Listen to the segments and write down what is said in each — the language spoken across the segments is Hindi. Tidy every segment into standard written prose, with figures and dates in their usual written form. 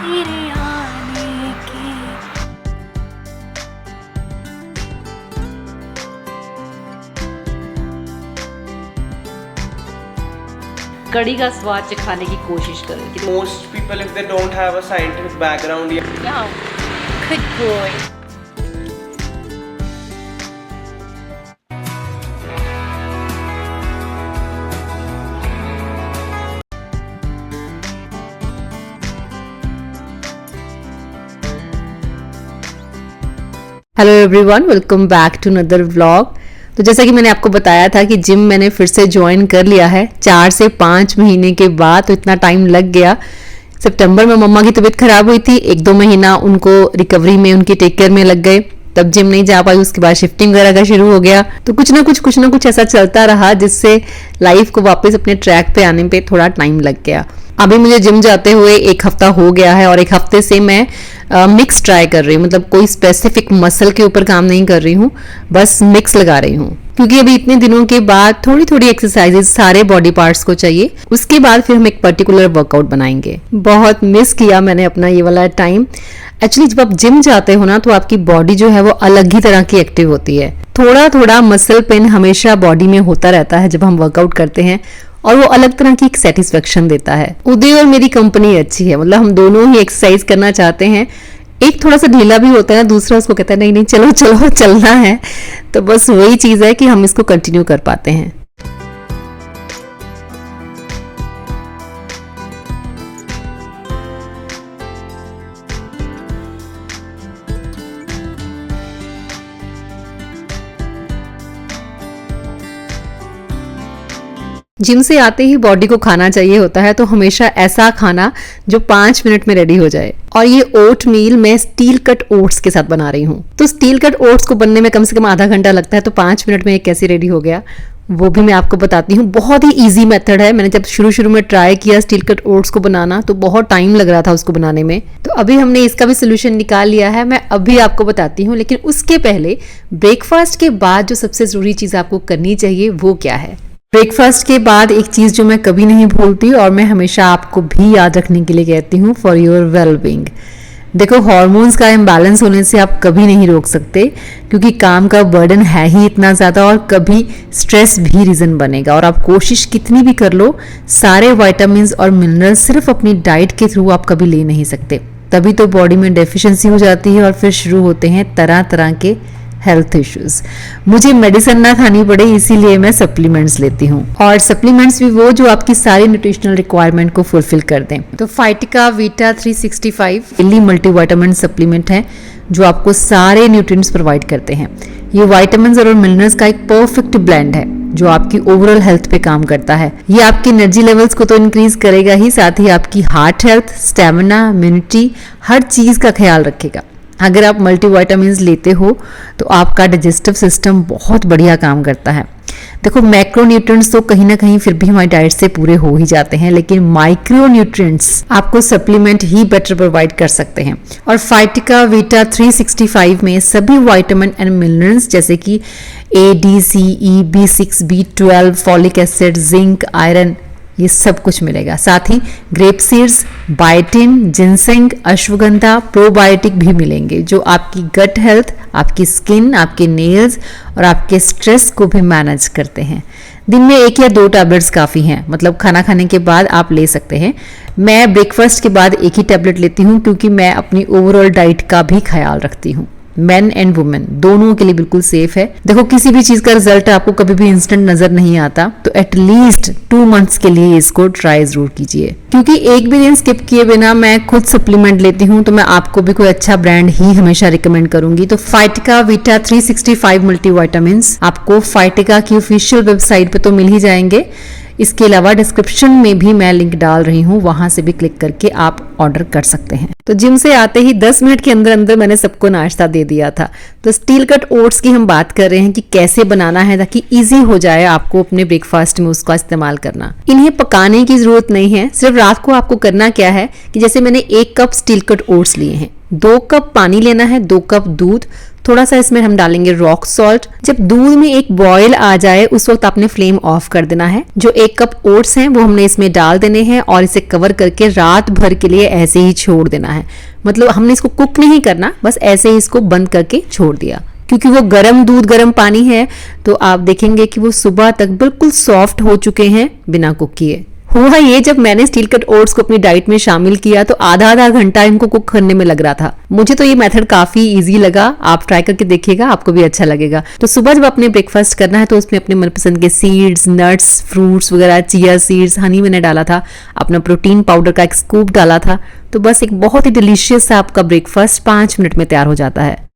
तेरे आने की। कड़ी का स्वाद चखाने की कोशिश करें। Most people, if they don't have a scientific background, Yeah, good boy. Hello everyone, welcome back to another vlog. तो जैसा कि मैंने आपको बताया था कि जिम मैंने फिर से ज्वाइन कर लिया है 4 से 5 महीने के बाद। तो इतना टाइम लग गया। सितंबर में मम्मा की तबीयत खराब हुई थी, 1-2 महीना उनको रिकवरी में, उनकी टेक केयर में लग गए, तब जिम नहीं जा पाई। उसके बाद शिफ्टिंग वगैरह का शुरू हो गया। तो कुछ ना कुछ ऐसा चलता रहा जिससे लाइफ को वापस अपने ट्रैक पे आने पे थोड़ा टाइम लग गया। अभी मुझे जिम जाते हुए 1 हफ्ता हो गया है और 1 हफ्ते से मैं मिक्स ट्राई कर रही हूँ। मतलब कोई स्पेसिफिक मसल के ऊपर काम नहीं कर रही हूँ, बस मिक्स लगा रही हूँ, क्योंकि अभी इतने दिनों के बाद थोड़ी थोड़ी एक्सरसाइजेज सारे बॉडी पार्ट्स को चाहिए। उसके बाद फिर हम एक पर्टिकुलर वर्कआउट बनाएंगे। बहुत मिस किया मैंने अपना ये वाला टाइम। एक्चुअली जब आप जिम जाते हो ना, तो आपकी बॉडी जो है वो अलग ही तरह की एक्टिव होती है। थोड़ा थोड़ा मसल पेन हमेशा बॉडी में होता रहता है जब हम वर्कआउट करते हैं, और वो अलग तरह की एक सेटिस्फेक्शन देता है। उदय और मेरी कंपनी अच्छी है, मतलब हम दोनों ही एक्सरसाइज करना चाहते हैं। एक थोड़ा सा ढीला भी होता है, दूसरा उसको कहता है नहीं नहीं चलो चलो चलना है। तो बस वही चीज है कि हम इसको कंटिन्यू कर पाते हैं। जिम से आते ही बॉडी को खाना चाहिए होता है, तो हमेशा ऐसा खाना जो 5 मिनट में रेडी हो जाए। और ये ओट मील मैं स्टील कट ओट्स के साथ बना रही हूँ। तो स्टील कट ओट्स को बनने में कम से कम आधा घंटा लगता है, तो 5 मिनट में ये कैसे रेडी हो गया वो भी मैं आपको बताती हूँ। बहुत ही इजी मेथड है। मैंने जब शुरू में ट्राई किया स्टील कट ओट्स को बनाना, तो बहुत टाइम लग रहा था उसको बनाने में। तो अभी हमने इसका भी सोल्यूशन निकाल लिया है, मैं अभी आपको बताती हूँ। लेकिन उसके पहले ब्रेकफास्ट के बाद जो सबसे जरूरी चीज आपको करनी चाहिए वो क्या है। ब्रेकफास्ट के बाद एक चीज जो मैं कभी नहीं भूलती और मैं हमेशा आपको भी याद रखने के लिए कहती हूँ, फॉर योर वेलबींग। देखो, हार्मोन्स का इम्बैलेंस होने से आप कभी नहीं रोक सकते, क्योंकि काम का बर्डन है ही इतना ज़्यादा, और कभी स्ट्रेस भी रीज़न बनेगा। और आप कोशिश कितनी भी कर लो, सारे विटामिन्स और मिनरल्स सिर्फ अपनी डाइट के थ्रू आप कभी ले नहीं सकते। तभी तो बॉडी में डेफिशिएंसी हो जाती है और फिर शुरू होते हैं तरह तरह के हेल्थ इश्यूज। मुझे मेडिसिन ना खानी पड़े, इसीलिए मैं सप्लीमेंट्स लेती हूँ, और सप्लीमेंट्स भी वो जो आपकी सारी न्यूट्रिशनल रिक्वायरमेंट को फुलफिल कर दें। तो फाइटिका वीटा 365 डेली मल्टीविटामिन सप्लीमेंट है जो आपको सारे न्यूट्रिएंट्स प्रोवाइड करते हैं। ये विटामिन्स और मिनरल्स का एक परफेक्ट ब्लेंड है जो आपकी ओवरऑल हेल्थ पे काम करता है। ये आपकी एनर्जी लेवल्स को तो इंक्रीज करेगा ही, साथ ही आपकी हार्ट हेल्थ, स्टेमिना, इम्यूनिटी, हर चीज का ख्याल रखेगा। अगर आप मल्टीविटामिन्स लेते हो तो आपका डाइजेस्टिव सिस्टम बहुत बढ़िया काम करता है। देखो, मैक्रो न्यूट्रिएंट्स तो कहीं ना कहीं फिर भी हमारी डाइट से पूरे हो ही जाते हैं, लेकिन माइक्रो न्यूट्रिएंट्स आपको सप्लीमेंट ही बेटर प्रोवाइड कर सकते हैं। और फाइटिका वीटा 365 में सभी विटामिन एंड मिनरल्स जैसे कि A, D, C, E, B6, B12, folic acid, zinc, iron, ये सब कुछ मिलेगा। साथ ही grape seeds, biotin, ginseng, ashwagandha, probiotic भी मिलेंगे जो आपकी गट हेल्थ, आपकी स्किन, आपके नेल्स और आपके स्ट्रेस को भी मैनेज करते हैं। दिन में 1 या 2 टैबलेट्स काफ़ी हैं, मतलब खाना खाने के बाद आप ले सकते हैं। मैं ब्रेकफास्ट के बाद 1 ही टैबलेट लेती हूँ, क्योंकि मैं अपनी ओवरऑल डाइट का भी ख्याल रखती हूँ। मेन एंड वुमेन दोनों के लिए बिल्कुल सेफ है। देखो, किसी भी चीज का रिजल्ट आपको कभी भी इंस्टेंट नजर नहीं आता, तो एटलीस्ट 2 मंथ्स के लिए इसको ट्राई जरूर कीजिए। क्योंकि एक भी दिन स्किप किए बिना मैं खुद सप्लीमेंट लेती हूँ, तो मैं आपको भी कोई अच्छा ब्रांड ही हमेशा रिकमेंड करूंगी। तो फाइटिका वीटा 365 मल्टीविटामिन्स आपको फाइटिका की ऑफिशियल वेबसाइट पे तो मिल ही जाएंगे। इसके अलावा डिस्क्रिप्शन में भी मैं लिंक डाल रही हूँ, वहां से भी क्लिक करके आप ऑर्डर कर सकते हैं। तो जिम से आते ही 10 मिनट के अंदर अंदर मैंने सबको नाश्ता दे दिया था। तो स्टील कट ओट्स की हम बात कर रहे हैं कि कैसे बनाना है ताकि इजी हो जाए आपको अपने ब्रेकफास्ट में उसका इस्तेमाल करना। इन्हें पकाने की जरूरत नहीं है, सिर्फ रात को आपको करना क्या है कि जैसे मैंने 1 कप स्टील कट ओट्स लिए हैं, 2 कप पानी लेना है, 2 कप दूध, थोड़ा सा इसमें हम डालेंगे रॉक सॉल्ट। जब दूध में एक बॉयल आ जाए उस वक्त आपने फ्लेम ऑफ कर देना है। जो 1 कप ओट्स हैं वो हमने इसमें डाल देने हैं और इसे कवर करके रात भर के लिए ऐसे ही छोड़ देना है। मतलब हमने इसको कुक नहीं करना, बस ऐसे ही इसको बंद करके छोड़ दिया। क्योंकि वो गर्म दूध गर्म पानी है तो आप देखेंगे कि वो सुबह तक बिल्कुल सॉफ्ट हो चुके हैं बिना कुक किए। हुआ ये, जब मैंने स्टील कट ओट्स को अपनी डाइट में शामिल किया तो आधा घंटा इनको कुक करने में लग रहा था। मुझे तो ये मेथड काफी इजी लगा, आप ट्राई करके देखिएगा, आपको भी अच्छा लगेगा। तो सुबह जब अपने ब्रेकफास्ट करना है तो उसमें अपने मनपसंद के सीड्स, नट्स, फ्रूट्स वगैरह, चिया सीड्स, हनी मैंने डाला था, अपना प्रोटीन पाउडर का एक स्कूप डाला था। तो बस एक बहुत ही डिलीशियस सा आपका ब्रेकफास्ट 5 मिनट में तैयार हो जाता है।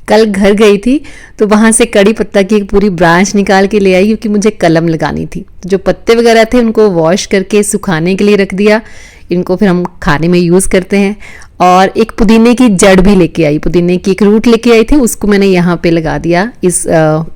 कल घर गई थी तो वहां से कड़ी पत्ता की एक पूरी ब्रांच निकाल के ले आई क्योंकि मुझे कलम लगानी थी। जो पत्ते वगैरह थे उनको वॉश करके सुखाने के लिए रख दिया। इनको फिर हम खाने में यूज करते हैं। और एक पुदीने की जड़ भी लेके आई, पुदीने की एक रूट लेके आई थी, उसको मैंने यहाँ पे लगा दिया इस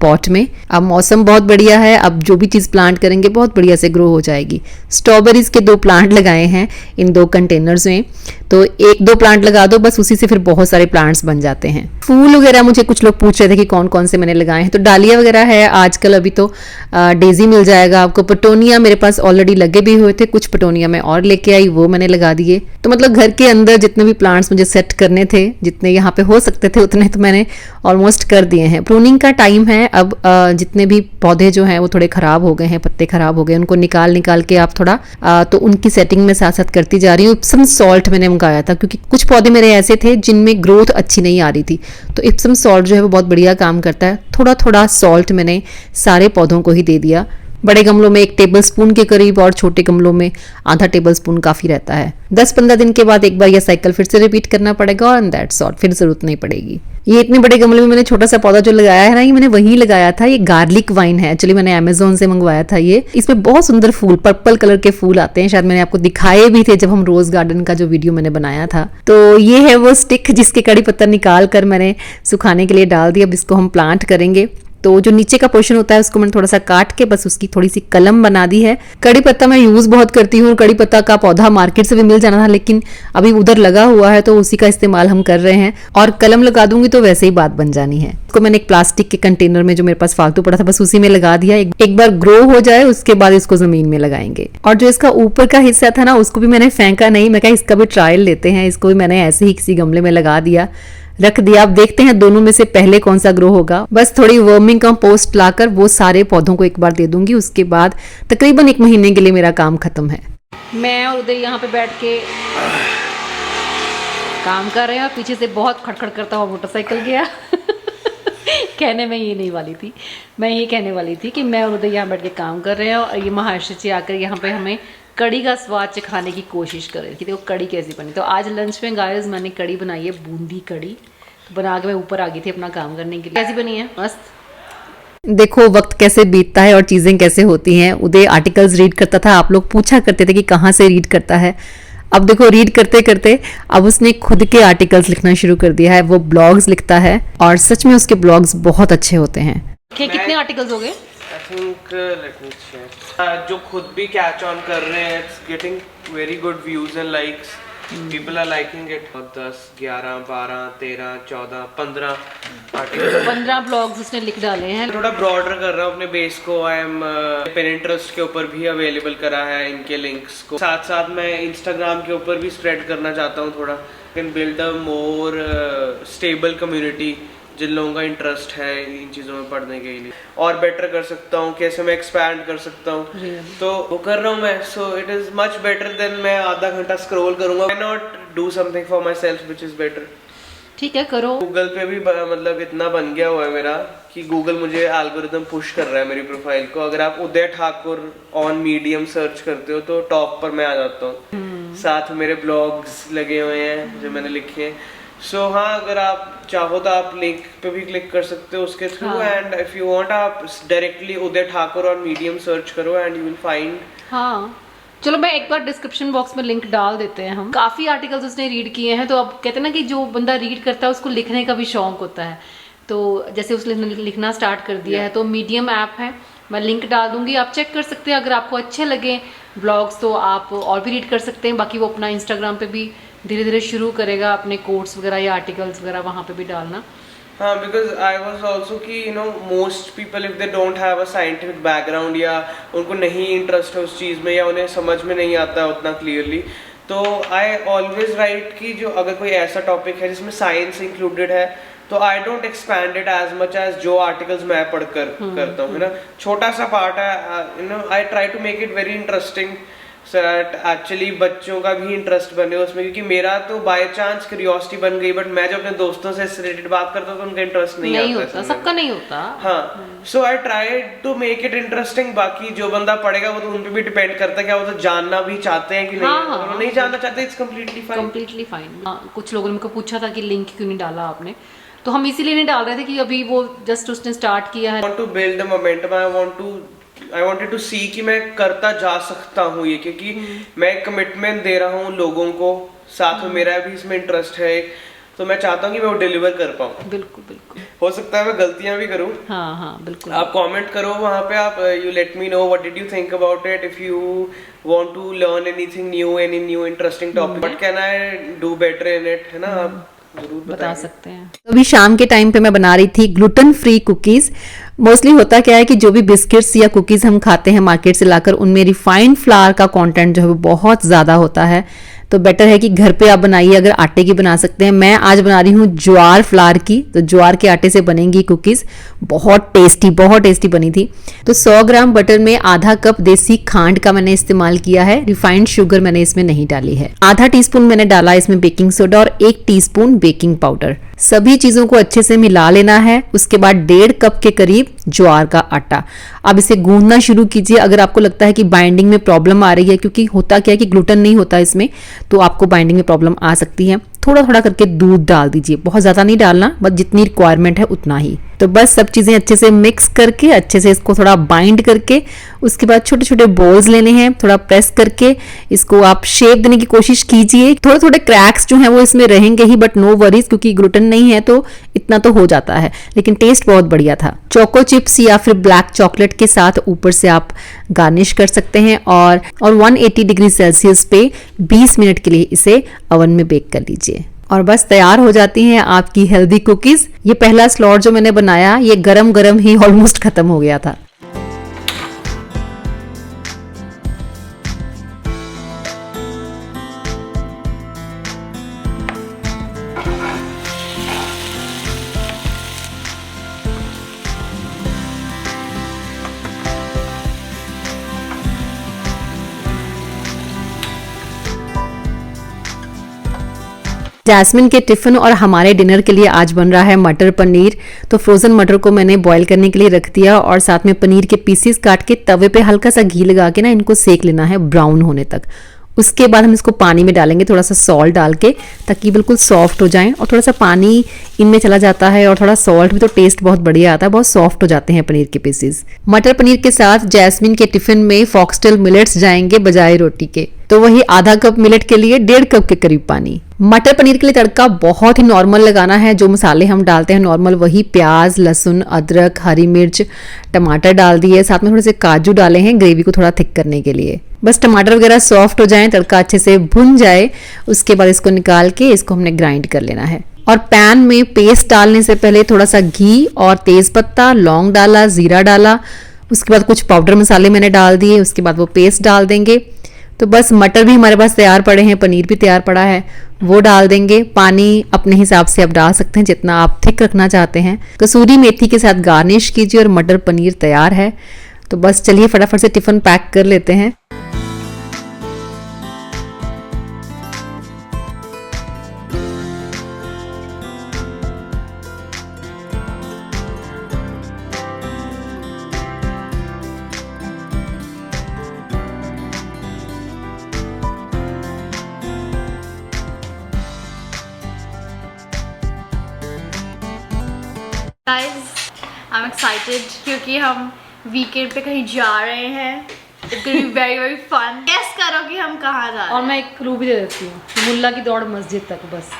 पॉट में। अब मौसम बहुत बढ़िया है, अब जो भी चीज़ प्लांट करेंगे बहुत बढ़िया से ग्रो हो जाएगी। स्ट्रॉबेरीज के 2 प्लांट लगाए हैं इन 2 कंटेनर्स में, तो 1-2 प्लांट लगा दो बस, उसी से फिर बहुत सारे प्लांट्स बन जाते हैं। फूल वगैरह मुझे कुछ लोग पूछ रहे थे कि कौन कौन से मैंने लगाए हैं, तो डालिया वगैरह है आजकल, अभी तो डेजी मिल जाएगा आपको। पटोनिया मेरे पास ऑलरेडी लगे भी हुए थे, कुछ पटोनिया मैं और लेके आई, वो मैंने लगा दिए। तो मतलब घर के अंदर जितने भी प्लांट्स मुझे सेट करने थे, जितने यहाँ पे हो सकते थे उतने तो मैंने ऑलमोस्ट कर दिए हैं। प्रूनिंग का टाइम है अब, जितने भी पौधे जो हैं वो थोड़े खराब हो गए हैं, पत्ते खराब हो गए, उनको निकाल के आप थोड़ा तो उनकी सेटिंग में साथ साथ करती जा रही हूँ। इप्सम सॉल्ट मैंने मंगाया था क्योंकि कुछ पौधे मेरे ऐसे थे जिनमें ग्रोथ अच्छी नहीं आ रही थी, तो इप्सम सॉल्ट जो है वो बहुत बढ़िया काम करता है। थोड़ा थोड़ा सॉल्ट मैंने सारे पौधों को ही दे दिया। बड़े गमलों में 1 टेबलस्पून के करीब और छोटे गमलों में आधा टेबलस्पून काफी रहता है। 10-15 दिन के बाद एक बार यह साइकिल फिर से रिपीट करना पड़ेगा और दैट्स ऑल, फिर जरूरत नहीं पड़ेगी। ये इतने बड़े गमले में मैंने छोटा सा पौधा जो लगाया है ना, ये मैंने वहीं लगाया था। ये गार्लिक वाइन है, एक्चुअली मैंने अमेजोन से मंगवाया था ये। इसमें बहुत सुंदर फूल, पर्पल कलर के फूल आते हैं, शायद मैंने आपको दिखाए भी थे जब हम रोज गार्डन का जो वीडियो मैंने बनाया था। तो ये है वो स्टिक जिसके कड़ी पत्ता निकाल कर मैंने सुखाने के लिए डाल दिया। अब इसको हम प्लांट करेंगे। तो जो नीचे का पोर्शन होता है उसको मैंने थोड़ा सा काट के बस उसकी थोड़ी सी कलम बना दी है। कड़ी पत्ता मैं यूज बहुत करती हूँ, कड़ी पत्ता का पौधा मार्केट से भी मिल जाना था, लेकिन अभी उधर लगा हुआ है तो उसी का इस्तेमाल हम कर रहे हैं। और कलम लगा दूंगी तो वैसे ही बात बन जानी है। इसको मैंने एक प्लास्टिक के कंटेनर में जो मेरे पास फालतू पड़ा था बस उसी में लगा दिया। एक बार ग्रो हो जाए उसके बाद इसको जमीन में लगाएंगे। और जो इसका ऊपर का हिस्सा था ना, उसको भी मैंने फेंका नहीं, मैं कहा इसका भी ट्रायल लेते हैं। इसको भी मैंने ऐसे ही किसी गमले में लगा दिया, रख दिया। अब देखते हैं दोनों में से पहले कौन सा ग्रो होगा। बस थोड़ी वर्मिंग कंपोस्ट लाकर वो सारे पौधों को एक बार दे दूंगी, उसके बाद तकरीबन 1 महीने के लिए मेरा काम खत्म है। मैं और उधर यहाँ पे बैठ के काम कर रहे हैं और पीछे से बहुत खड़खड़ करता हुआ मोटरसाइकिल गया। कहने में ये नहीं वाली थी, मैं ये कहने वाली थी कि मैं और उधर यहाँ बैठ के काम कर रहे हैं और ये महाराष्ट्र से आकर यहाँ पे हमें कड़ी का स्वाद चखाने की कोशिश कर रही थी कि देखो कड़ी कैसी बनी। तो आज लंच में गाइस मैंने कड़ी बनाई है, बूंदी कड़ी बना के मैं ऊपर आ गई थी अपना काम करने के लिए। कैसी बनी है? मस्त। देखो वक्त कैसे बीतता है और चीजें कैसे होती हैं। उदय आर्टिकल्स रीड करता था, आप लोग पूछा करते थे कि कहाँ से रीड करता है। अब देखो रीड करते करते अब उसने खुद के आर्टिकल्स लिखना शुरू कर दिया है। वो ब्लॉग्स लिखता है और सच में उसके ब्लॉग्स बहुत अच्छे होते हैं। कितने आर्टिकल्स हो गए? I think let me check. जो खुद भी कैच ऑन कर रहे हैं, it's getting very good views and likes. People are liking it. 10, 11, 12, 13, 14, 15 article, 15 blogs उसने लिख डाले हैं। थोड़ा ब्रॉडर कर रहा हूँ अपने बेस को। आई एम Pinterest के ऊपर भी अवेलेबल करा है इनके लिंक्स को। साथ साथ मैं इंस्टाग्राम के ऊपर भी स्प्रेड करना चाहता हूँ थोड़ा। Can build a more stable community जिन लोगों का इंटरेस्ट है इन चीज़ों में पढ़ने के लिए। और बेटर कर सकता हूँ, कैसे मैं एक्सपैंड कर सकता हूँ, तो वो कर रहा हूँ मैं। So it is much better than मैं आधा घंटा स्क्रॉल करूँगा। I not do something for myself which is better. ठीक है, करो। गूगल पे भी मतलब इतना बन गया हुआ है मेरा कि गूगल मुझे एल्गोरिदम पुश कर रहा है मेरी प्रोफाइल को। अगर आप उदय ठाकुर ऑन मीडियम सर्च करते हो तो टॉप पर मैं आ जाता हूँ। साथ मेरे ब्लॉग्स लगे हुए हैं जो मैंने लिखे हैं। सो हाँ, अगर आप चाहो तो आप लिंक पे भी क्लिक कर सकते हो उसके through. And if you want आप डायरेक्टली उदय ठाकुर और मीडियम सर्च करो एंड यू विल फाइंड। हाँ चलो, मैं एक बार डिस्क्रिप्शन बॉक्स में लिंक डाल देते हैं। हम काफी आर्टिकल्स उसने रीड किए हैं, तो अब कहते हैं ना कि जो बंदा रीड करता है उसको लिखने का भी शौक होता है। तो जैसे उसने लिखना स्टार्ट कर दिया है, तो मीडियम ऐप है, मैं लिंक डाल दूंगी, आप चेक कर सकते हैं। अगर आपको अच्छे लगे ब्लॉग्स तो आप और भी रीड कर सकते हैं। बाकी वो अपना इंस्टाग्राम पे भी धीरे धीरे शुरू करेगा अपने कोट्स वगैरह या आर्टिकल्स वगैरह वहाँ पे भी डालना। हाँ, बिकॉज आई वॉज ऑल्सो कि you know most people if they don't have a scientific background या उनको नहीं इंटरेस्ट है उस चीज़ में या उन्हें समझ में नहीं आता है उतना क्लियरली, तो आई ऑलवेज राइट कि जो अगर कोई ऐसा टॉपिक है जिसमें साइंस इंक्लूडेड है तो I don't expand it as much as जो आर्टिकल्स मैं पढ़कर करता हूँ, है ना। छोटा सा पार्ट है, you know I try to make it very interesting so that actually बच्चों का भी इंटरेस्ट बने उसमें, क्योंकि मेरा तो बाय चांस क्यूरियोसिटी बन गई, बट मैं जब अपने दोस्तों से इससे रिलेटेड बात करता हूँ तो उनका इंटरेस्ट नहीं होता, सबका नहीं होता। हाँ, so I try to make it interesting. बाकी जो बंदा पढ़ेगा वो तो उन पे भी डिपेंड करता है, क्या वो तो जानना भी चाहते हैं कि नहीं। अगर नहीं जानना चाहते इट्स कंप्लीटली फाइन। कुछ लोगों ने मुझको पूछा था कि लिंक क्यों नहीं डाला आपने, तो हम इसीलिए नहीं डाल रहे थे कि अभी वो जस्ट उसने स्टार्ट किया है। I want to build the momentum, I wanted to see कि मैं करता जा सकता हूँ ये, क्योंकि मैं कमिटमेंट दे रहा हूँ लोगों को, साथ में मेरा भी इसमें इंटरेस्ट है, तो मैं चाहता हूँ कि मैं वो डिलीवर कर पाऊँ। बिल्कुल बिल्कुल, हो सकता है मैं गलतियाँ भी करूँ। हाँ हाँ बिल्कुल। आप कमेंट करो वहाँ पे, आप you let me know what did you think about it, if you want to learn anything new, any new interesting topic, what can I do better in it, है ना। आप जरूर बता सकते हैं। तो अभी शाम के टाइम पे मैं बना रही थी ग्लूटेन फ्री कुकीज। मोस्टली होता क्या है कि जो भी बिस्किट्स या कुकीज हम खाते हैं मार्केट से लाकर, उनमें रिफाइंड फ्लावर का कंटेंट जो है वो बहुत ज़्यादा होता है, तो बेटर है कि घर पे आप बनाइए। अगर आटे की बना सकते हैं, मैं आज बना रही हूँ ज्वार फ्लावर की, तो ज्वार के आटे से बनेंगी कुकीज़, बहुत टेस्टी बनी थी। तो 100 ग्राम बटर में आधा कप देसी खांड का मैंने इस्तेमाल किया है, रिफाइंड शुगर मैंने इसमें नहीं डाली है। आधा टीस्पून मैंने डाला इसमें बेकिंग सोडा और 1 टीस्पून बेकिंग पाउडर। सभी चीज़ों को अच्छे से मिला लेना है। उसके बाद 1.5 कप के करीब ज्वार का आटा। अब इसे गूंदना शुरू कीजिए। अगर आपको लगता है कि बाइंडिंग में प्रॉब्लम आ रही है, क्योंकि होता क्या है कि ग्लूटेन नहीं होता इसमें, तो आपको बाइंडिंग में प्रॉब्लम आ सकती है, थोड़ा थोड़ा करके दूध डाल दीजिए, बहुत ज़्यादा नहीं डालना, बस जितनी रिक्वायरमेंट है उतना ही। तो बस सब चीज़ें अच्छे से मिक्स करके, अच्छे से इसको थोड़ा बाइंड करके, उसके बाद छोटे छोटे बॉल्स लेने हैं, थोड़ा प्रेस करके इसको आप शेप देने की कोशिश कीजिए। थोड़े थोड़े क्रैक्स जो हैं वो इसमें रहेंगे ही, बट नो वरीज, क्योंकि ग्लूटेन नहीं है तो इतना तो हो जाता है। लेकिन टेस्ट बहुत बढ़िया था। चोको चिप्स या फिर ब्लैक चॉकलेट के साथ ऊपर से आप गार्निश कर सकते हैं, और 180 डिग्री सेल्सियस पे 20 मिनट के लिए इसे ओवन में बेक कर लीजिए, और बस तैयार हो जाती हैं आपकी हेल्दी कुकीज। ये पहला स्लॉट जो मैंने बनाया, ये गरम गरम ही ऑलमोस्ट खत्म हो गया था। जैस्मिन के टिफिन और हमारे डिनर के लिए आज बन रहा है मटर पनीर। तो फ्रोजन मटर को मैंने बॉईल करने के लिए रख दिया, और साथ में पनीर के पीसेस काट के तवे पे हल्का सा घी लगा के ना इनको सेक लेना है ब्राउन होने तक। उसके बाद हम इसको पानी में डालेंगे, थोड़ा सा सॉल्ट डाल के, ताकि बिल्कुल सॉफ्ट हो जाएं। और थोड़ा सा पानी इनमें चला जाता है और थोड़ा सॉल्ट भी, तो टेस्ट बहुत बढ़िया आता है, बहुत सॉफ्ट हो जाते हैं पनीर के पीसेस। मटर पनीर के साथ जैस्मिन के टिफिन में फॉक्सटेल मिलेट्स जाएंगे बजाय रोटी के, तो वही आधा कप मिलेट के लिए 1.5 कप के करीब पानी। मटर पनीर के लिए तड़का बहुत ही नॉर्मल लगाना है। जो मसाले हम डालते हैं नॉर्मल, वही प्याज, लहसुन, अदरक, हरी मिर्च, टमाटर डाल दिए, साथ में थोड़े से काजू डाले हैं ग्रेवी को थोड़ा थिक करने के लिए। बस टमाटर वगैरह सॉफ्ट हो जाएं, तड़का अच्छे से भुन जाए, उसके बाद इसको निकाल के इसको हमने ग्राइंड कर लेना है। और पैन में पेस्ट डालने से पहले थोड़ा सा घी और तेज पत्ता, लौंग डाला, जीरा डाला, उसके बाद कुछ पाउडर मसाले मैंने डाल दिए, उसके बाद वो पेस्ट डाल देंगे। तो बस मटर भी हमारे पास तैयार पड़े हैं, पनीर भी तैयार पड़ा है, वो डाल देंगे। पानी अपने हिसाब से आप डाल सकते हैं जितना आप थिक रखना चाहते हैं। कसूरी मेथी के साथ गार्निश कीजिए और मटर पनीर तैयार है। तो बस चलिए फटाफट से टिफिन पैक कर लेते हैं। Guys, I'm excited क्योंकि हम वीकेंड पे कहीं जा रहे हैं। It's gonna be very very fun. Guess करो कि हम कहाँ जा रहे हैं। और मैं एक क्लू भी दे देती हूँ, मुल्ला की दौड़ मस्जिद तक, बस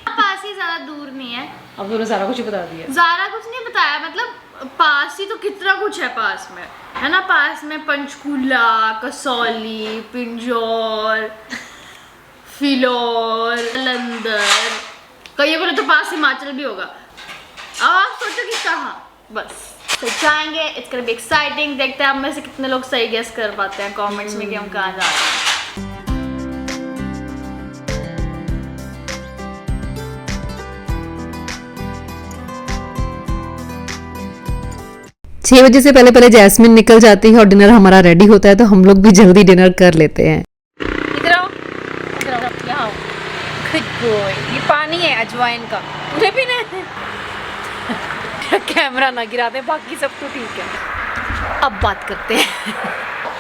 पास ही, ज़्यादा दूर नहीं है। अब तो सारा कुछ बता दिया। ज़्यादा कुछ नहीं बताया, मतलब पास ही तो कितना कुछ है पास में, है ना। पास में पंचकूला, कसौली, पिंजौर, फिलौर, जलंधर, कहीं बोले तो पास हिमाचल भी होगा। अब आप सोचो कि कहाँ, बस तो जाएंगे। It's gonna be exciting. देखते हैं आप में से कितने लोग सही गेस कर पाते हैं कमेंट्स में कि हम कहाँ जा रहे हैं। 6 बजे से पहले पहले जैस्मिन निकल जाती है और डिनर हमारा रेडी होता है, तो हम लोग भी जल्दी डिनर कर लेते हैं। इधर आओ, इधर आओ, यहाँ आओ। Good boy। ये पानी है अजवाइन का, तुझे भी ना कैमरा ना गिरा दे, बाकी सब तो ठीक है। अब बात करते हैं।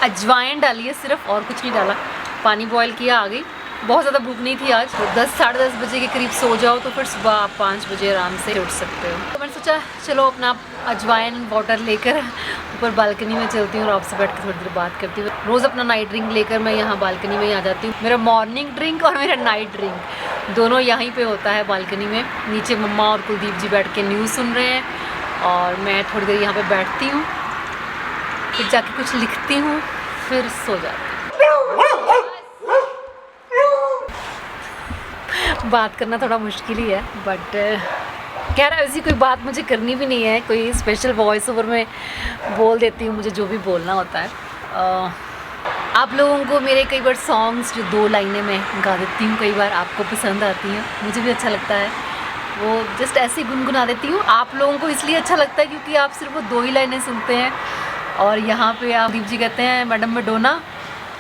अजवाइन डाली है सिर्फ, और कुछ नहीं डाला। पानी बॉयल किया, आ गई। बहुत ज़्यादा भूख नहीं थी आज। 10 साढ़े 10 बजे के करीब सो जाओ तो फिर सुबह आप 5 बजे आराम से उठ सकते हो। तो मैंने सोचा चलो अपना अजवाइन वाटर लेकर ऊपर बालकनी में चलती हूँ और आपसे बैठ कर थोड़ी देर बात करती हूँ। रोज़ अपना नाइट ड्रिंक लेकर मैं यहाँ बालकनी में ही आ जाती हूँ। मेरा मॉर्निंग ड्रिंक और मेरा नाइट ड्रिंक दोनों यहीं पे होता है बालकनी में। नीचे मम्मा और कुलदीप जी बैठ के न्यूज़ सुन रहे हैं और मैं थोड़ी देर यहाँ पर बैठती हूँ, फिर जाके कुछ लिखती हूँ, फिर सो जाती हूँ। बात करना थोड़ा मुश्किल ही है, बट कह रहा है ऐसी कोई बात मुझे करनी भी नहीं है। कोई स्पेशल वॉइस ओवर में बोल देती हूँ मुझे जो भी बोलना होता है। आप लोगों को मेरे कई बार सॉन्ग्स जो 2 लाइनें में गा देती हूँ, कई बार आपको पसंद आती हैं, मुझे भी अच्छा लगता है। वो जस्ट ऐसे ही गुनगुना देती हूँ। आप लोगों को इसलिए अच्छा लगता है क्योंकि आप सिर्फ वो 2 ही लाइनें सुनते हैं और यहाँ पे आप दीप जी कहते हैं मैडम मैडोना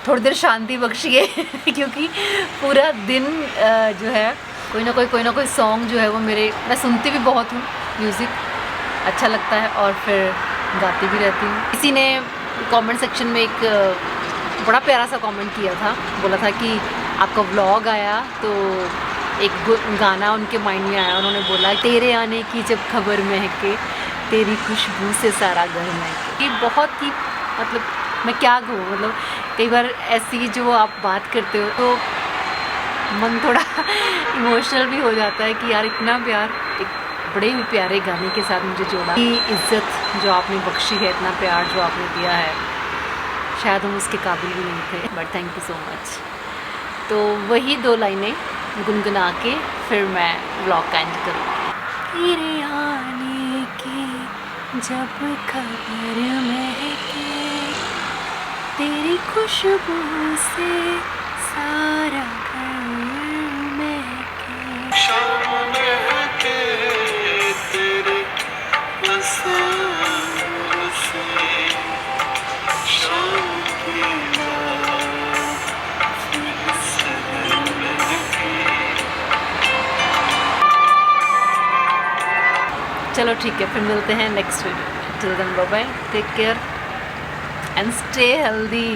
थोड़ी देर शांति बख्शिए क्योंकि पूरा दिन जो है कोई ना कोई सॉन्ग जो है वो मैं सुनती भी बहुत हूँ, म्यूज़िक अच्छा लगता है और फिर गाती भी रहती हूँ। किसी ने कमेंट सेक्शन में एक बड़ा प्यारा सा कमेंट किया था, बोला था कि आपका व्लॉग आया तो एक गाना उनके माइंड में आया। उन्होंने बोला तेरे आने की जब खबर महके तेरी खुशबू से सारा घर महके। ये बहुत ही मतलब मैं क्या कहूँ, मतलब कई बार ऐसी जो आप बात करते हो तो मन थोड़ा इमोशनल भी हो जाता है कि यार इतना प्यार एक बड़े ही प्यारे गाने के साथ मुझे जोड़ा। ये इज़्ज़त जो आपने बख्शी है, इतना प्यार जो आपने दिया है, शायद हम उसके काबिल भी नहीं थे, but thank you so much. तो वही 2 लाइनें गुनगुना के फिर मैं व्लॉग का एंड करूँगी। तेरे आने की जब खबर महके तेरी खुशबू से सारा घर महके, शाम महके तेरे पसंद से, शाम की चलो ठीक है, फिर मिलते हैं नेक्स्ट वीडियो में। Till then bye bye, take care and stay healthy.